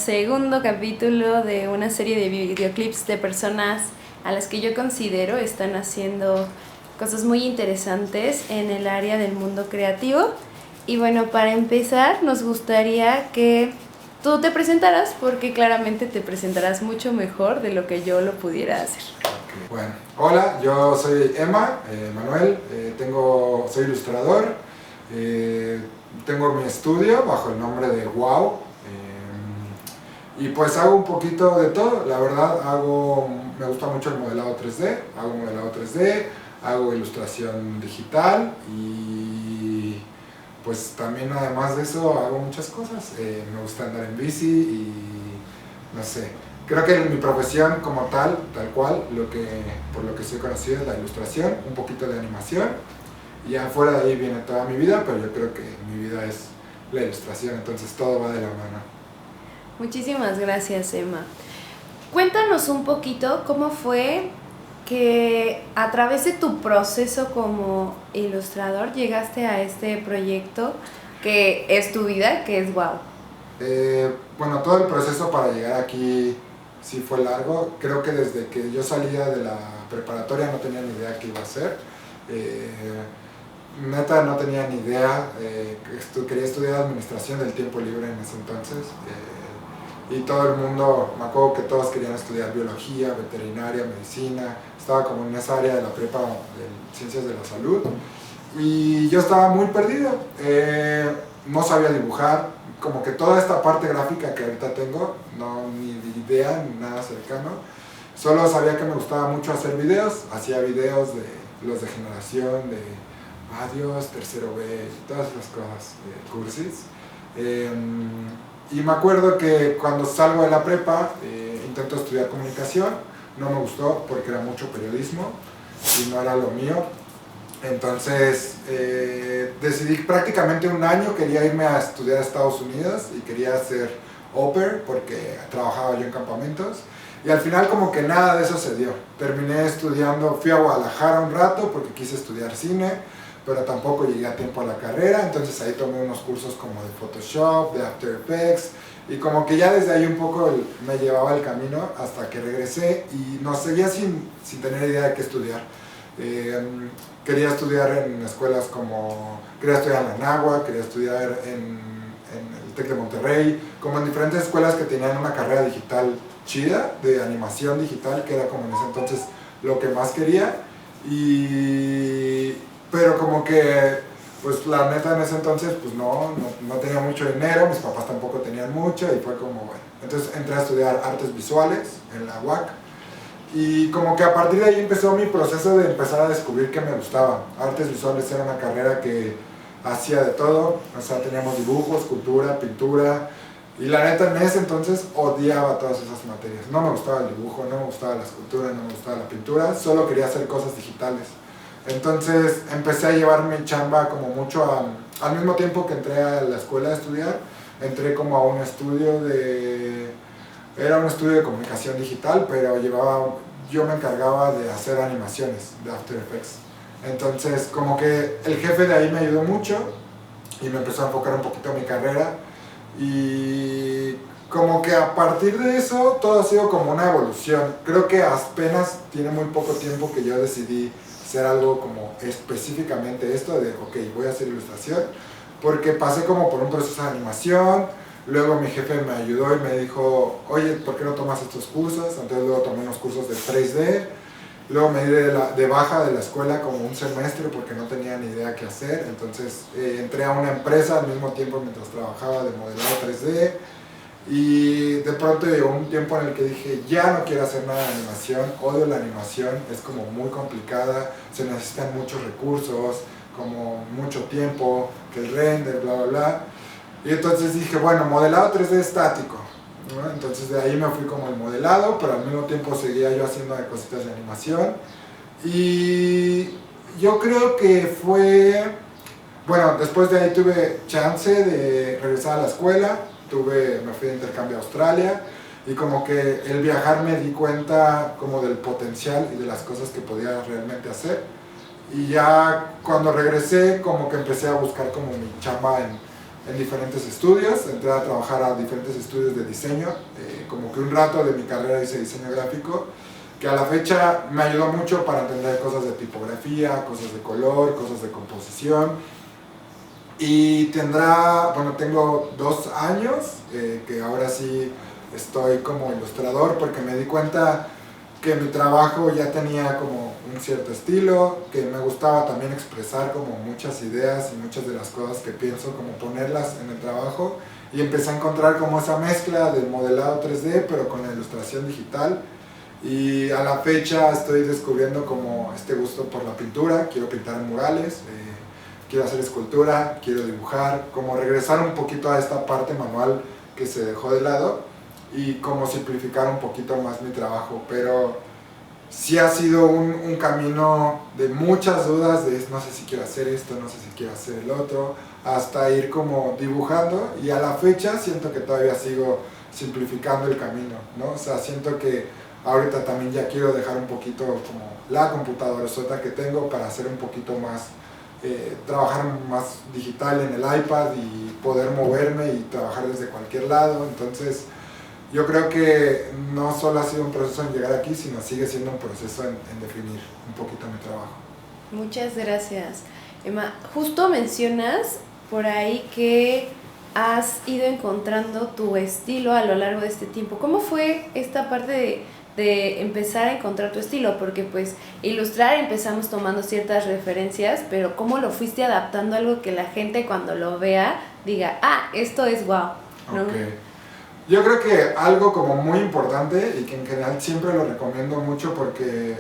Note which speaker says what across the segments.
Speaker 1: segundo capítulo de una serie de videoclips de personas a las que yo considero están haciendo cosas muy interesantes en el área del mundo creativo. Y bueno, para empezar nos gustaría que tú te presentaras, porque claramente te presentarás mucho mejor de lo que yo lo pudiera hacer.
Speaker 2: Okay. Bueno, hola, yo soy Emma Manuel, soy ilustrador, tengo mi estudio bajo el nombre de Wow, y pues hago un poquito de todo. La verdad me gusta mucho el modelado 3D, hago ilustración digital y pues también además de eso hago muchas cosas. Me gusta andar en bici y no sé, creo que mi profesión como tal cual, por lo que soy conocido es la ilustración, un poquito de animación, y afuera de ahí viene toda mi vida, pero yo creo que mi vida es la ilustración, entonces todo va de la mano.
Speaker 1: Muchísimas gracias, Emma. Cuéntanos un poquito cómo fue que a través de tu proceso como ilustrador llegaste a este proyecto que es tu vida, que es Wow.
Speaker 2: Bueno, todo el proceso para llegar aquí sí fue largo. Creo que desde que yo salía de la preparatoria no tenía ni idea qué iba a hacer. Neta no tenía ni idea. Quería estudiar administración del tiempo libre en ese entonces. Y todo el mundo, me acuerdo que todos querían estudiar biología, veterinaria, medicina. Estaba como en esa área de la prepa de ciencias de la salud. Y yo estaba muy perdido. No sabía dibujar. Como que toda esta parte gráfica que ahorita tengo, no ni idea, ni nada cercano. Solo sabía que me gustaba mucho hacer videos. Hacía videos de los de generación, de Adiós, Tercero B, todas esas cosas, cursis. Y me acuerdo que cuando salgo de la prepa, intento estudiar comunicación. No me gustó porque era mucho periodismo y no era lo mío. Entonces decidí prácticamente un año, quería irme a estudiar a Estados Unidos y quería hacer au pair porque trabajaba yo en campamentos, y al final como que nada de eso se dio. Terminé estudiando, fui a Guadalajara un rato porque quise estudiar cine, pero tampoco llegué a tiempo a la carrera, entonces ahí tomé unos cursos como de Photoshop, de After Effects, y como que ya desde ahí un poco me llevaba el camino hasta que regresé y no seguía sin tener idea de qué estudiar. Quería estudiar en escuelas quería estudiar en la Anáhuac, quería estudiar en el TEC de Monterrey, como en diferentes escuelas que tenían una carrera digital chida, de animación digital, que era como en ese entonces lo que más quería, pero como que, pues la neta en ese entonces, pues no tenía mucho dinero, mis papás tampoco tenían mucho, y fue como, bueno, entonces entré a estudiar artes visuales en la UAC. Y como que a partir de ahí empezó mi proceso de empezar a descubrir que me gustaba. Artes visuales era una carrera que hacía de todo, o sea, teníamos dibujo, escultura, pintura, y la neta en ese entonces odiaba todas esas materias. No me gustaba el dibujo, no me gustaba la escultura, no me gustaba la pintura, solo quería hacer cosas digitales. Entonces empecé a llevar mi chamba como mucho al mismo tiempo que entré a la escuela a estudiar, entré como a un estudio era un estudio de comunicación digital, pero yo me encargaba de hacer animaciones de After Effects. Entonces como que el jefe de ahí me ayudó mucho y me empezó a enfocar un poquito en mi carrera, y como que a partir de eso todo ha sido como una evolución. Creo que apenas tiene muy poco tiempo que yo decidí hacer algo como específicamente esto de ok, voy a hacer ilustración, porque pasé como por un proceso de animación. Luego mi jefe me ayudó y me dijo, oye, ¿por qué no tomas estos cursos? Entonces luego tomé unos cursos de 3D, luego me di de baja de la escuela como un semestre porque no tenía ni idea qué hacer. Entonces entré a una empresa al mismo tiempo mientras trabajaba de modelado 3D, y de pronto llegó un tiempo en el que dije, ya no quiero hacer nada de animación, odio la animación, es como muy complicada, se necesitan muchos recursos, como mucho tiempo, que el render, bla bla bla. Y entonces dije, bueno, modelado 3D estático, ¿no? Entonces de ahí me fui como el modelado, pero al mismo tiempo seguía yo haciendo cositas de animación. Y yo creo que bueno, después de ahí tuve chance de regresar a la escuela, me fui de intercambio a Australia, y como que el viajar me di cuenta como del potencial y de las cosas que podía realmente hacer. Y ya cuando regresé como que empecé a buscar como mi chamba en en diferentes estudios, entré a trabajar a diferentes estudios de diseño, como que un rato de mi carrera hice diseño gráfico, que a la fecha me ayudó mucho para entender cosas de tipografía, cosas de color, cosas de composición. Y tengo 2 años, que ahora sí estoy como ilustrador, porque me di cuenta que mi trabajo ya tenía como un cierto estilo, que me gustaba también expresar como muchas ideas y muchas de las cosas que pienso, como ponerlas en el trabajo, y empecé a encontrar como esa mezcla del modelado 3D pero con la ilustración digital, y a la fecha estoy descubriendo como este gusto por la pintura. Quiero pintar en murales, quiero hacer escultura, quiero dibujar, como regresar un poquito a esta parte manual que se dejó de lado y como simplificar un poquito más mi trabajo, pero sí ha sido un camino de muchas dudas, de no sé si quiero hacer esto, no sé si quiero hacer el otro, hasta ir como dibujando, y a la fecha siento que todavía sigo simplificando el camino, ¿no? O sea, siento que ahorita también ya quiero dejar un poquito como la computadora sota que tengo para hacer un poquito más, trabajar más digital en el iPad y poder moverme y trabajar desde cualquier lado. Entonces yo creo que no solo ha sido un proceso en llegar aquí, sino sigue siendo un proceso en definir un poquito mi trabajo.
Speaker 1: Muchas gracias, Emma. Justo mencionas por ahí que has ido encontrando tu estilo a lo largo de este tiempo. ¿Cómo fue esta parte de empezar a encontrar tu estilo? Porque pues ilustrar empezamos tomando ciertas referencias, pero ¿cómo lo fuiste adaptando a algo que la gente cuando lo vea diga, ah, esto es wow, ¿no?
Speaker 2: Okay. Yo creo que algo como muy importante y que en general siempre lo recomiendo mucho, porque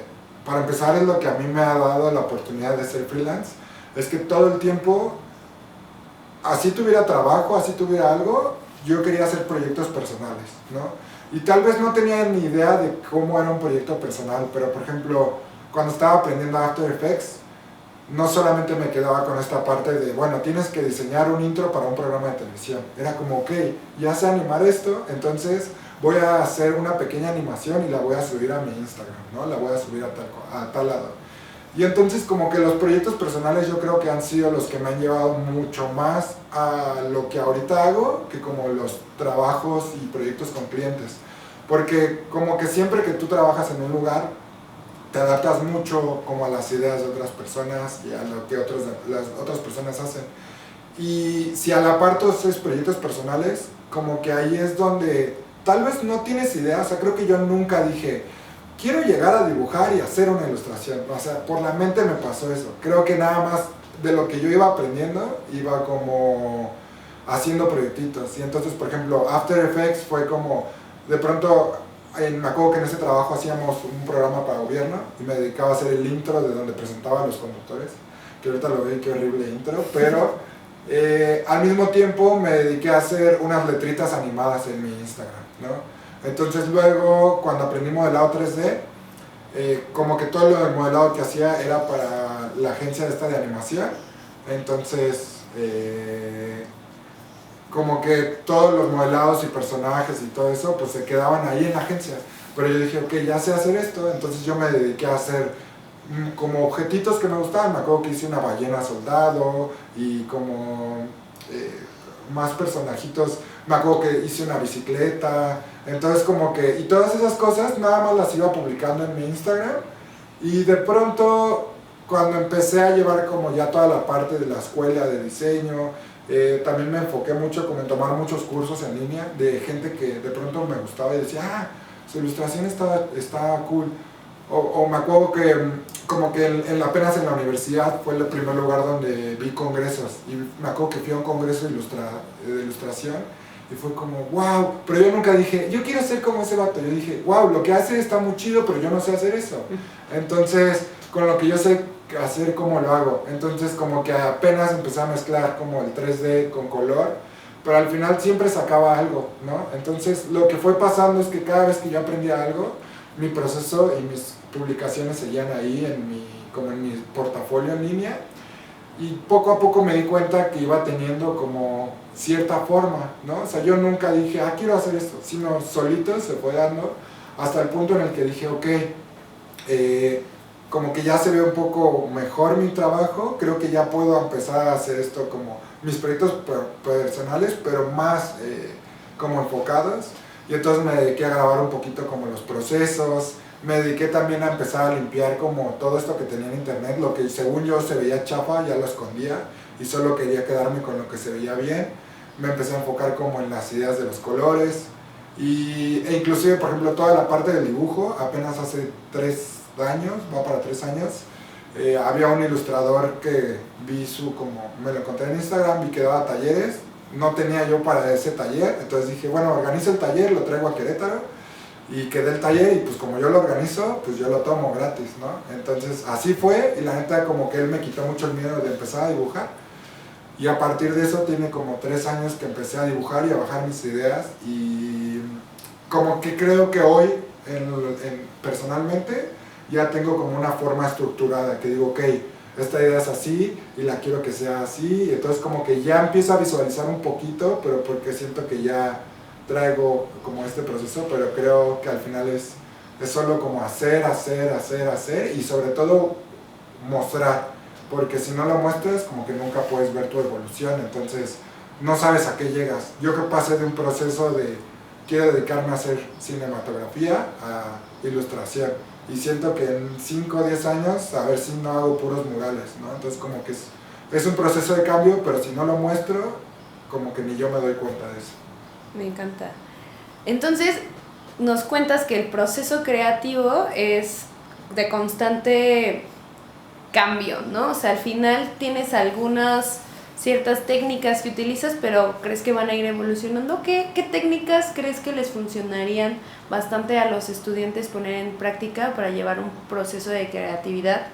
Speaker 2: para empezar es lo que a mí me ha dado la oportunidad de ser freelance, es que todo el tiempo, así tuviera trabajo, así tuviera algo, yo quería hacer proyectos personales, ¿no? Y tal vez no tenía ni idea de cómo era un proyecto personal, pero por ejemplo, cuando estaba aprendiendo After Effects, no solamente me quedaba con esta parte de, bueno, tienes que diseñar un intro para un programa de televisión. Era como, ok, ya sé animar esto, entonces voy a hacer una pequeña animación y la voy a subir a mi Instagram, ¿no? La voy a subir a tal lado. Y entonces como que los proyectos personales yo creo que han sido los que me han llevado mucho más a lo que ahorita hago que como los trabajos y proyectos con clientes. Porque como que siempre que tú trabajas en un lugar, te adaptas mucho como a las ideas de otras personas y a lo que las otras personas hacen. Y si a la par tú haces proyectos personales, como que ahí es donde tal vez no tienes idea. O sea, creo que yo nunca dije, quiero llegar a dibujar y hacer una ilustración. O sea, por la mente me pasó eso. Creo que nada más de lo que yo iba aprendiendo, iba como haciendo proyectitos. Y entonces, por ejemplo, After Effects fue como, de pronto, me acuerdo que en ese trabajo hacíamos un programa para gobierno y me dedicaba a hacer el intro de donde presentaba a los conductores, que ahorita lo veo y qué horrible intro, pero al mismo tiempo me dediqué a hacer unas letritas animadas en mi Instagram, ¿no? Entonces luego, cuando aprendí modelado 3D, como que todo lo del modelado que hacía era para la agencia esta de animación, entonces como que todos los modelados y personajes y todo eso pues se quedaban ahí en la agencia, pero yo dije, ok, ya sé hacer esto, entonces yo me dediqué a hacer como objetitos que me gustaban. Me acuerdo que hice una ballena soldado y como más personajitos. Me acuerdo que hice una bicicleta, entonces como que, y todas esas cosas nada más las iba publicando en mi Instagram, y de pronto cuando empecé a llevar como ya toda la parte de la escuela de diseño, también me enfoqué mucho como en tomar muchos cursos en línea de gente que de pronto me gustaba y decía, ah, su ilustración está cool. O me acuerdo que como que apenas en la universidad fue el primer lugar donde vi congresos, y me acuerdo que fui a un congreso de ilustración y fue como, wow, pero yo nunca dije, yo quiero ser como ese vato. Yo dije, wow, lo que hace está muy chido, pero yo no sé hacer eso. Entonces, con lo que yo sé hacer, ¿cómo lo hago? Entonces como que apenas empecé a mezclar como el 3D con color, pero al final siempre sacaba algo, ¿no? Entonces lo que fue pasando es que cada vez que yo aprendía algo, mi proceso y mis publicaciones seguían ahí como en mi portafolio en línea, y poco a poco me di cuenta que iba teniendo como cierta forma, ¿no? O sea, yo nunca dije, ah, quiero hacer esto, sino solito se fue dando hasta el punto en el que dije, ok, como que ya se ve un poco mejor mi trabajo, creo que ya puedo empezar a hacer esto como mis proyectos personales, pero más como enfocados. Y entonces me dediqué a grabar un poquito como los procesos, me dediqué también a empezar a limpiar como todo esto que tenía en internet, lo que según yo se veía chafa, ya lo escondía y solo quería quedarme con lo que se veía bien. Me empecé a enfocar como en las ideas de los colores e inclusive, por ejemplo, toda la parte del dibujo, apenas hace 3 años, va para 3 años, había un ilustrador que vi como me lo encontré en Instagram, vi que daba talleres, no tenía yo para ese taller, entonces dije, bueno, organizo el taller, lo traigo a Querétaro y que dé el taller y pues como yo lo organizo, pues yo lo tomo gratis, ¿no? Entonces así fue y la neta como que él me quitó mucho el miedo de empezar a dibujar y a partir de eso tiene como 3 años que empecé a dibujar y a bajar mis ideas y como que creo que hoy personalmente ya tengo como una forma estructurada que digo, ok, esta idea es así y la quiero que sea así, y entonces como que ya empiezo a visualizar un poquito, pero porque siento que ya traigo como este proceso, pero creo que al final es solo como hacer y sobre todo mostrar, porque si no lo muestras como que nunca puedes ver tu evolución, entonces no sabes a qué llegas. Yo que pasé de un proceso de quiero dedicarme a hacer cinematografía a ilustración y siento que en 5 o 10 años a ver si no hago puros murales, ¿no? Entonces como que es un proceso de cambio, pero si no lo muestro como que ni yo me doy cuenta de eso.
Speaker 1: Me encanta. Entonces, nos cuentas que el proceso creativo es de constante cambio, ¿no? O sea, al final tienes algunas ciertas técnicas que utilizas, pero crees que van a ir evolucionando. ¿Qué técnicas crees que les funcionarían bastante a los estudiantes poner en práctica para llevar un proceso de creatividad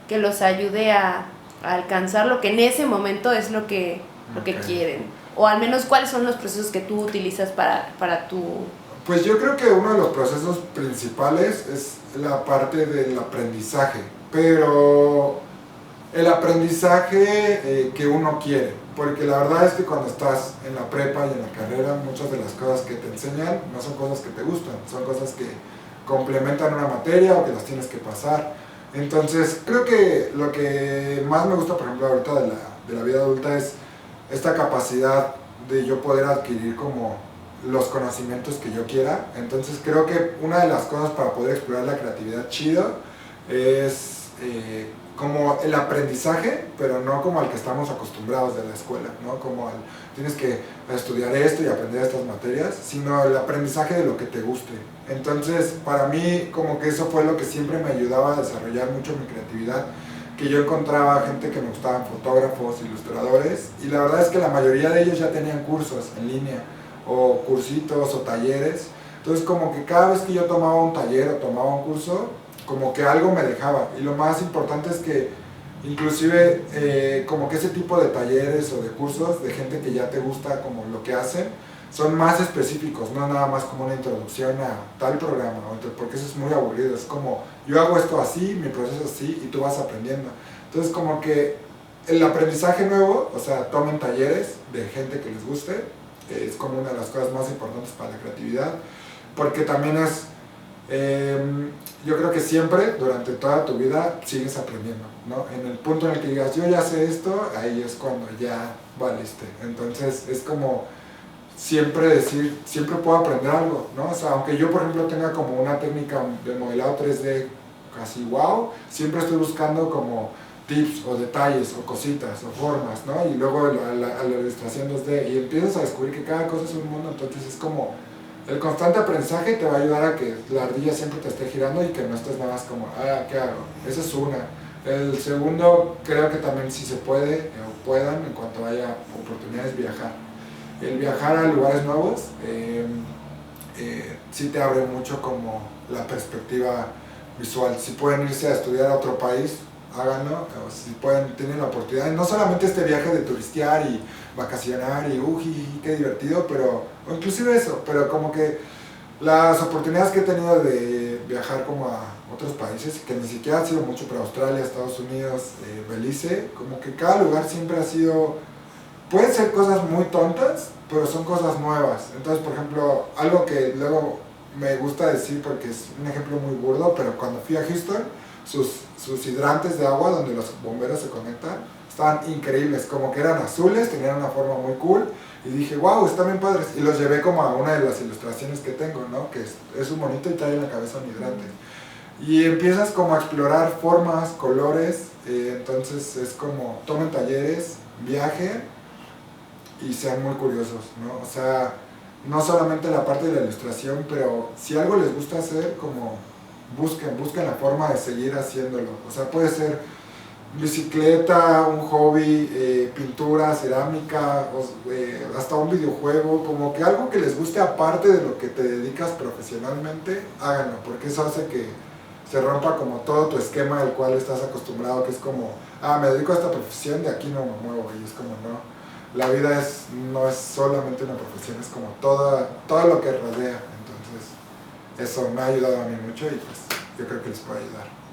Speaker 1: que los ayude a alcanzar lo que en ese momento es lo que quieren? O al menos, ¿cuáles son los procesos que tú utilizas para tu...?
Speaker 2: Pues yo creo que uno de los procesos principales es la parte del aprendizaje, pero el aprendizaje que uno quiere, porque la verdad es que cuando estás en la prepa y en la carrera, muchas de las cosas que te enseñan no son cosas que te gustan, son cosas que complementan una materia o que las tienes que pasar. Entonces, creo que lo que más me gusta, por ejemplo, ahorita de la vida adulta es esta capacidad de yo poder adquirir como los conocimientos que yo quiera. Entonces creo que una de las cosas para poder explorar la creatividad chido es como el aprendizaje, pero no como al que estamos acostumbrados de la escuela, ¿no? Como tienes que estudiar esto y aprender estas materias, sino el aprendizaje de lo que te guste. Entonces para mí como que eso fue lo que siempre me ayudaba a desarrollar mucho mi creatividad, que yo encontraba gente que me gustaban, fotógrafos, ilustradores, y la verdad es que la mayoría de ellos ya tenían cursos en línea, o cursitos, o talleres. Entonces como que cada vez que yo tomaba un taller o tomaba un curso, como que algo me dejaba. Y lo más importante es que inclusive como que ese tipo de talleres o de cursos de gente que ya te gusta como lo que hacen, son más específicos, no nada más como una introducción a tal programa, porque eso es muy aburrido, es como yo hago esto así, mi proceso así y tú vas aprendiendo. Entonces como que el aprendizaje nuevo, o sea, tomen talleres de gente que les guste, es como una de las cosas más importantes para la creatividad, porque también yo creo que siempre, durante toda tu vida, sigues aprendiendo, ¿no? En el punto en el que digas, yo ya sé esto, ahí es cuando ya valiste. Entonces es como siempre decir, siempre puedo aprender algo, ¿no? O sea, aunque yo por ejemplo tenga como una técnica de modelado 3D casi wow, siempre estoy buscando como tips o detalles o cositas o formas, ¿no? Y luego a la ilustración 2D y empiezas a descubrir que cada cosa es un mundo, entonces es como el constante aprendizaje te va a ayudar a que la ardilla siempre te esté girando y que no estés nada más como, ¿qué hago? Esa es una. El segundo, creo que también si se puede o puedan, en cuanto haya oportunidades, viajar. El viajar a lugares nuevos sí te abre mucho como la perspectiva visual. Si pueden irse a estudiar a otro país, háganlo, o si pueden, tienen la oportunidad, no solamente este viaje de turistear y vacacionar y qué divertido, pero, o inclusive eso, pero como que las oportunidades que he tenido de viajar como a otros países, que ni siquiera ha sido mucho, pero Australia, Estados Unidos, Belice, como que cada lugar siempre ha sido, pueden ser cosas muy tontas, pero son cosas nuevas. Entonces, por ejemplo, algo que luego me gusta decir porque es un ejemplo muy burdo, pero cuando fui a Houston, sus hidrantes de agua donde los bomberos se conectan, estaban increíbles, como que eran azules, tenían una forma muy cool, y dije, wow, están bien padres, y los llevé como a una de las ilustraciones que tengo, ¿no? Que es un monito y trae en la cabeza un hidrante. Y empiezas como a explorar formas, colores, entonces es como tomen talleres, viajen y sean muy curiosos, ¿no? O sea, no solamente la parte de la ilustración, pero si algo les gusta hacer, como busquen la forma de seguir haciéndolo. O sea, puede ser bicicleta, un hobby, pintura, cerámica, hasta un videojuego, como que algo que les guste aparte de lo que te dedicas profesionalmente, háganlo, porque eso hace que se rompa como todo tu esquema al cual estás acostumbrado, que es como, me dedico a esta profesión, de aquí no me muevo, y es como, no, la vida no es solamente una profesión, es como todo lo que rodea, entonces eso me ha ayudado a mí mucho y pues yo creo que les puede ayudar.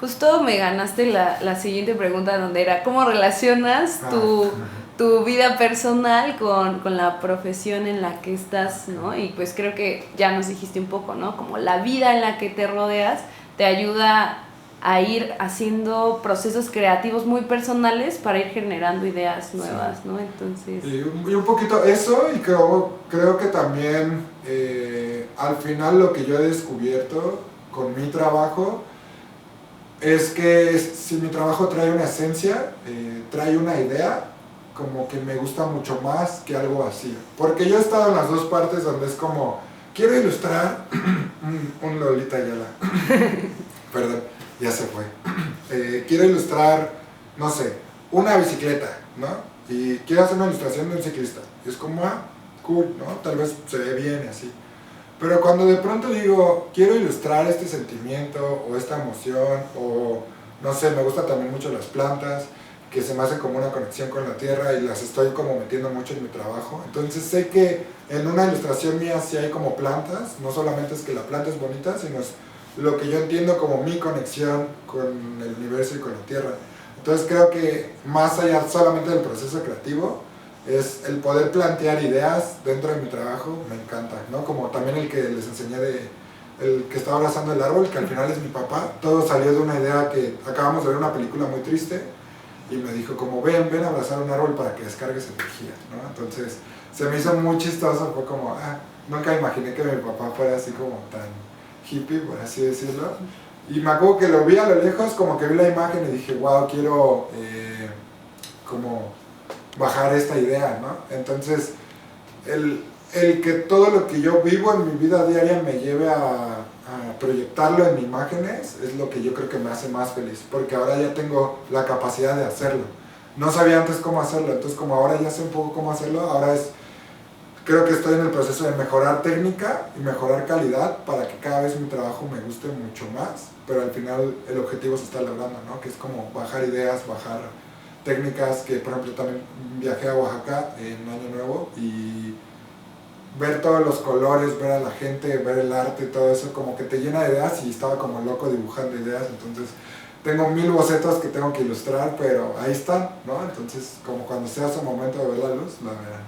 Speaker 1: Justo me ganaste la siguiente pregunta, donde era, ¿cómo relacionas tu vida personal con la profesión en la que estás, ¿no? Y pues creo que ya nos dijiste un poco, ¿no? Como la vida en la que te rodeas te ayuda a ir haciendo procesos creativos muy personales para ir generando ideas nuevas, sí, ¿no? Entonces...
Speaker 2: Y un poquito eso, y creo que también al final lo que yo he descubierto con mi trabajo es que si mi trabajo trae una esencia, trae una idea, como que me gusta mucho más que algo vacío. Porque yo he estado en las dos partes donde es como, quiero ilustrar un Lolita Ayala. Perdón, ya se fue. Quiero ilustrar, no sé, una bicicleta, ¿no? Y quiero hacer una ilustración de un ciclista. Y es como, cool, ¿no? Tal vez se ve bien y así. Pero cuando de pronto digo, quiero ilustrar este sentimiento o esta emoción, o no sé, me gustan también mucho las plantas, que se me hace como una conexión con la tierra y las estoy como metiendo mucho en mi trabajo. Entonces sé que en una ilustración mía sí hay como plantas, no solamente es que la planta es bonita, sino es lo que yo entiendo como mi conexión con el universo y con la tierra. Entonces creo que más allá solamente del proceso creativo, es el poder plantear ideas dentro de mi trabajo, me encanta, ¿no? Como también el que les enseñé el que estaba abrazando el árbol, que al final es mi papá, todo salió de una idea que acabamos de ver una película muy triste y me dijo como ven a abrazar un árbol para que descargues energía, ¿no? Entonces se me hizo muy chistoso, fue como, nunca imaginé que mi papá fuera así como tan hippie, por así decirlo, y me acuerdo que lo vi a lo lejos, como que vi la imagen y dije, wow, quiero como bajar esta idea, ¿no? Entonces, el que todo lo que yo vivo en mi vida diaria me lleve a proyectarlo en imágenes es lo que yo creo que me hace más feliz, porque ahora ya tengo la capacidad de hacerlo. No sabía antes cómo hacerlo, entonces como ahora ya sé un poco cómo hacerlo, ahora creo que estoy en el proceso de mejorar técnica y mejorar calidad para que cada vez mi trabajo me guste mucho más, pero al final el objetivo se está logrando, ¿no? Que es como bajar ideas, bajar técnicas, que por ejemplo también viajé a Oaxaca en Año Nuevo y ver todos los colores, ver a la gente, ver el arte, todo eso como que te llena de ideas y estaba como loco dibujando ideas, entonces tengo 1000 bocetos que tengo que ilustrar, pero ahí están, ¿no? Entonces como cuando sea su momento de ver la luz, la verán.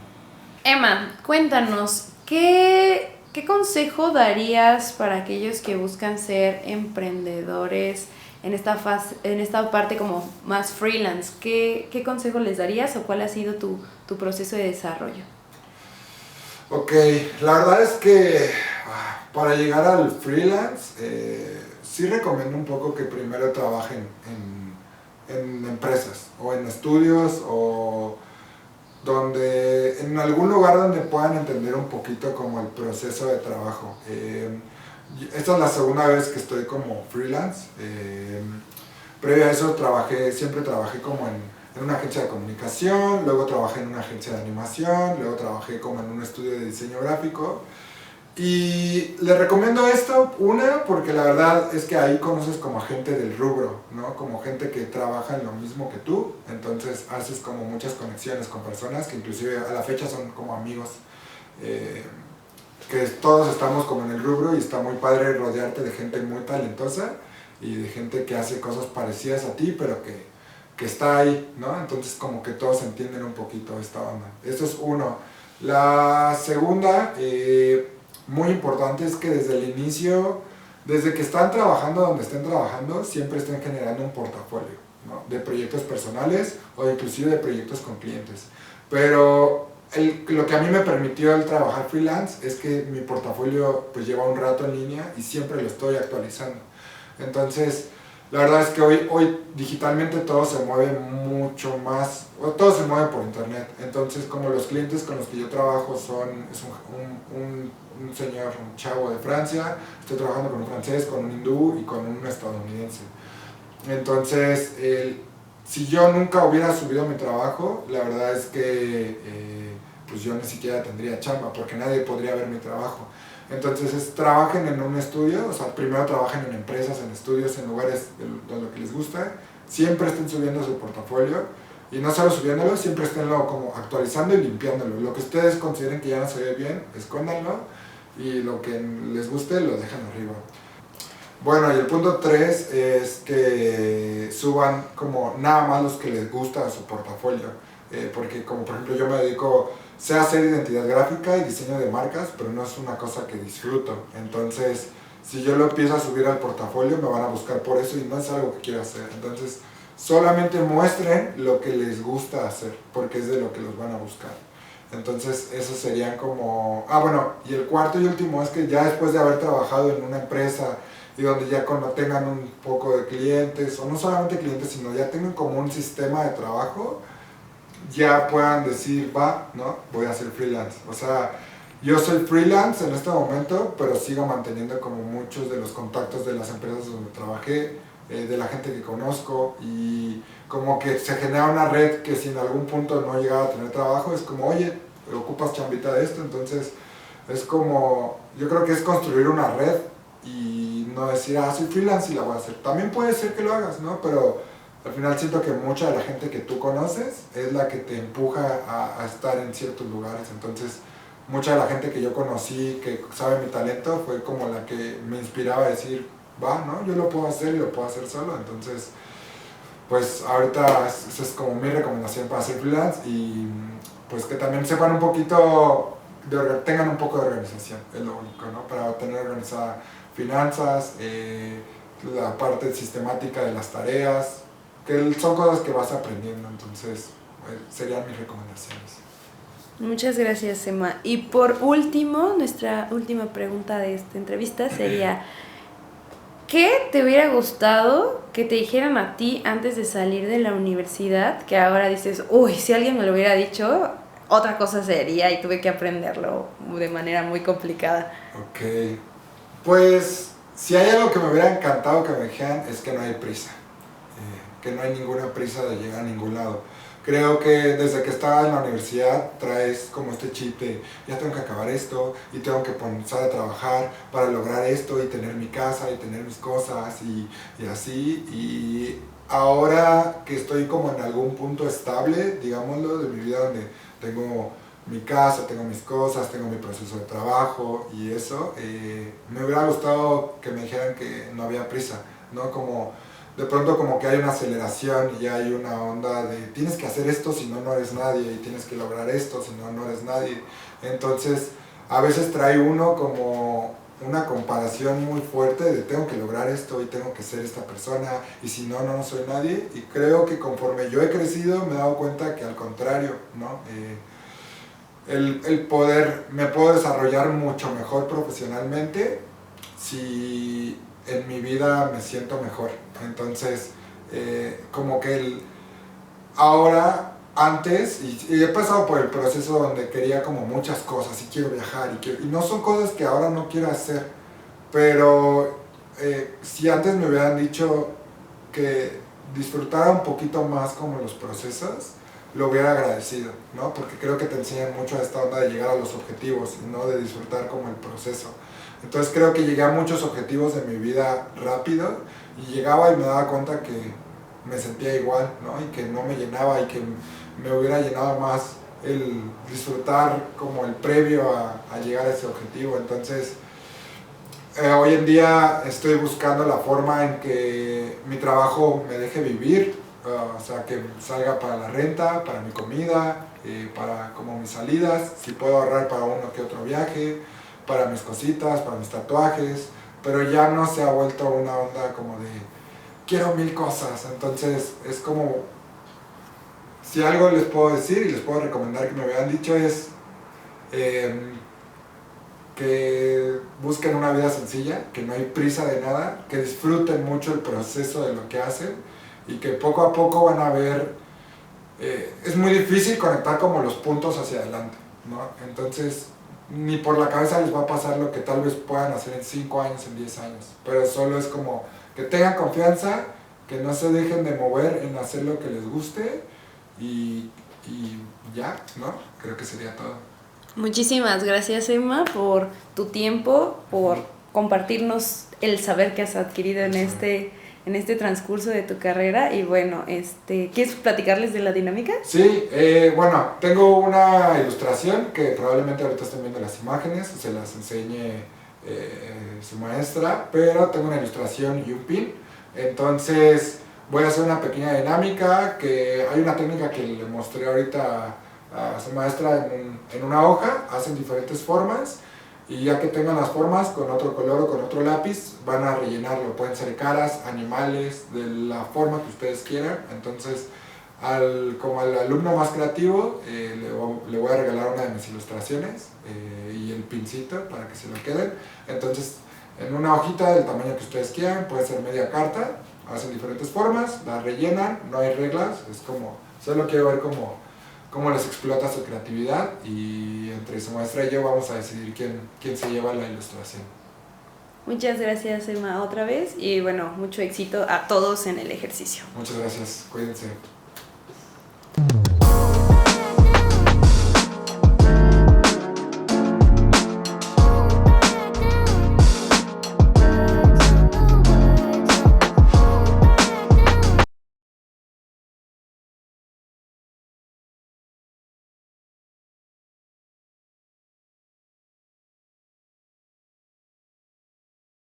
Speaker 1: Emma, cuéntanos, ¿qué consejo darías para aquellos que buscan ser emprendedores en esta parte como más freelance? ¿Qué consejo les darías o cuál ha sido tu proceso de desarrollo?
Speaker 2: Ok, la verdad es que para llegar al freelance sí recomiendo un poco que primero trabajen en empresas o en estudios o en algún lugar donde puedan entender un poquito como el proceso de trabajo. Esta es la segunda vez que estoy como freelance. Previo a eso siempre trabajé como en una agencia de comunicación, luego trabajé en una agencia de animación, luego trabajé como en un estudio de diseño gráfico. Y les recomiendo esto, porque la verdad es que ahí conoces como gente del rubro, ¿no? Como gente que trabaja en lo mismo que tú, entonces haces como muchas conexiones con personas que inclusive a la fecha son como amigos, que todos estamos como en el rubro y está muy padre rodearte de gente muy talentosa y de gente que hace cosas parecidas a ti, pero que está ahí, ¿no? Entonces como que todos entienden un poquito esta onda. Eso es uno. La segunda, muy importante, es que desde el inicio desde que están trabajando donde estén trabajando, siempre estén generando un portafolio, ¿no? De proyectos personales o inclusive de proyectos con clientes. Pero lo que a mí me permitió el trabajar freelance es que mi portafolio pues lleva un rato en línea y siempre lo estoy actualizando. Entonces, la verdad es que hoy digitalmente todo se mueve mucho más, o todo se mueve por internet. Entonces, como los clientes con los que yo trabajo es un señor, un chavo de Francia, estoy trabajando con un francés, con un hindú y con un estadounidense. Entonces, si yo nunca hubiera subido mi trabajo, la verdad es que pues yo ni siquiera tendría chamba, porque nadie podría ver mi trabajo. Entonces trabajen en un estudio, o sea, primero trabajen en empresas, en estudios, en lugares de lo que les gusta, siempre estén subiendo su portafolio, y no solo subiéndolo, siempre esténlo como actualizando y limpiándolo. Lo que ustedes consideren que ya no se ve bien, escóndanlo, y lo que les guste lo dejan arriba. Bueno, y el punto 3 es que suban como nada más los que les gusta a su portafolio, porque como por ejemplo yo me dedico, sé hacer identidad gráfica y diseño de marcas, pero no es una cosa que disfruto. Entonces, si yo lo empiezo a subir al portafolio, me van a buscar por eso y no es algo que quiero hacer. Entonces, solamente muestren lo que les gusta hacer, porque es de lo que los van a buscar. Entonces, esos serían como... Ah, bueno, y el cuarto y último es que ya después de haber trabajado en una empresa y donde ya cuando tengan un poco de clientes, o no solamente clientes, sino ya tengan como un sistema de trabajo, ya puedan decir, va, ¿no? Voy a ser freelance. O sea, yo soy freelance en este momento, pero sigo manteniendo como muchos de los contactos de las empresas donde trabajé, de la gente que conozco, y como que se genera una red que si en algún punto no llegaba a tener trabajo, es como, oye, ocupas chambita de esto, entonces es como, yo creo que es construir una red y no decir, ah, soy freelance y la voy a hacer. También puede ser que lo hagas, ¿no? Pero al final siento que mucha de la gente que tú conoces es la que te empuja a estar en ciertos lugares. Entonces, mucha de la gente que yo conocí, que sabe mi talento, fue como la que me inspiraba a decir, va, ¿no? Yo lo puedo hacer y lo puedo hacer solo. Entonces, pues ahorita esa es como mi recomendación para hacer freelance, y pues que también sepan un poquito, tengan un poco de organización, es lo único, ¿no? Para tener organizadas finanzas, la parte sistemática de las tareas, que son cosas que vas aprendiendo. Entonces serían mis recomendaciones.
Speaker 1: Muchas gracias, Emma. Y por último, nuestra última pregunta de esta entrevista sería, ¿qué te hubiera gustado que te dijeran a ti antes de salir de la universidad, que ahora dices, uy, si alguien me lo hubiera dicho, otra cosa sería y tuve que aprenderlo de manera muy complicada?
Speaker 2: Ok, pues si hay algo que me hubiera encantado que me dijeran, es que no hay prisa, que no hay ninguna prisa de llegar a ningún lado. Creo que desde que estaba en la universidad traes como este chip de ya tengo que acabar esto y tengo que comenzar a trabajar para lograr esto y tener mi casa y tener mis cosas y así. Y ahora que estoy como en algún punto estable, digámoslo, de mi vida, donde tengo mi casa, tengo mis cosas, tengo mi proceso de trabajo y eso, me hubiera gustado que me dijeran que no había prisa, ¿no? Como de pronto como que hay una aceleración y hay una onda de tienes que hacer esto si no, no eres nadie, y tienes que lograr esto si no, no eres nadie. Entonces a veces trae uno como una comparación muy fuerte de tengo que lograr esto y tengo que ser esta persona y si no, no soy nadie. Y creo que conforme yo he crecido me he dado cuenta que al contrario, ¿no? Me puedo desarrollar mucho mejor profesionalmente si en mi vida me siento mejor. Entonces, como que ahora, antes, y he pasado por el proceso donde quería como muchas cosas y quiero viajar y no son cosas que ahora no quiero hacer, pero si antes me hubieran dicho que disfrutara un poquito más como los procesos, lo hubiera agradecido, ¿no? Porque creo que te enseñan mucho a esta onda de llegar a los objetivos y no de disfrutar como el proceso. Entonces creo que llegué a muchos objetivos de mi vida rápido y llegaba y me daba cuenta que me sentía igual, ¿no? Y que no me llenaba y que me hubiera llenado más el disfrutar como el previo a llegar a ese objetivo. Entonces hoy en día estoy buscando la forma en que mi trabajo me deje vivir, o sea, que salga para la renta, para mi comida, para como mis salidas, si puedo ahorrar para uno que otro viaje, para mis cositas, para mis tatuajes, pero ya no se ha vuelto una onda como de quiero 1000 cosas. Entonces es como, si algo les puedo decir y les puedo recomendar que me habían dicho es que busquen una vida sencilla, que no hay prisa de nada, que disfruten mucho el proceso de lo que hacen y que poco a poco van a ver, es muy difícil conectar como los puntos hacia adelante, ¿no? Entonces ni por la cabeza les va a pasar lo que tal vez puedan hacer en 5 años, en 10 años, pero solo es como que tengan confianza, que no se dejen de mover en hacer lo que les guste y ya, ¿no? Creo que sería todo.
Speaker 1: Muchísimas gracias, Emma, por tu tiempo, por compartirnos el saber que has adquirido en este transcurso de tu carrera. Y bueno, ¿quieres platicarles de la dinámica?
Speaker 2: Sí, bueno, tengo una ilustración que probablemente ahorita estén viendo las imágenes, se las enseñe su maestra, pero tengo una ilustración y un pin. Entonces voy a hacer una pequeña dinámica, que hay una técnica que le mostré ahorita a su maestra en una hoja, hacen diferentes formas y ya que tengan las formas con otro color o con otro lápiz van a rellenarlo, pueden ser caras, animales, de la forma que ustedes quieran. Entonces como al alumno más creativo le voy a regalar una de mis ilustraciones y el pincito para que se lo queden. Entonces en una hojita del tamaño que ustedes quieran, puede ser media carta, hacen diferentes formas, la rellenan, no hay reglas, es como, solo quiero ver cómo les explota su creatividad y entre su maestra y yo vamos a decidir quién se lleva la ilustración.
Speaker 1: Muchas gracias, Emma, otra vez, y bueno, mucho éxito a todos en el ejercicio.
Speaker 2: Muchas gracias, cuídense.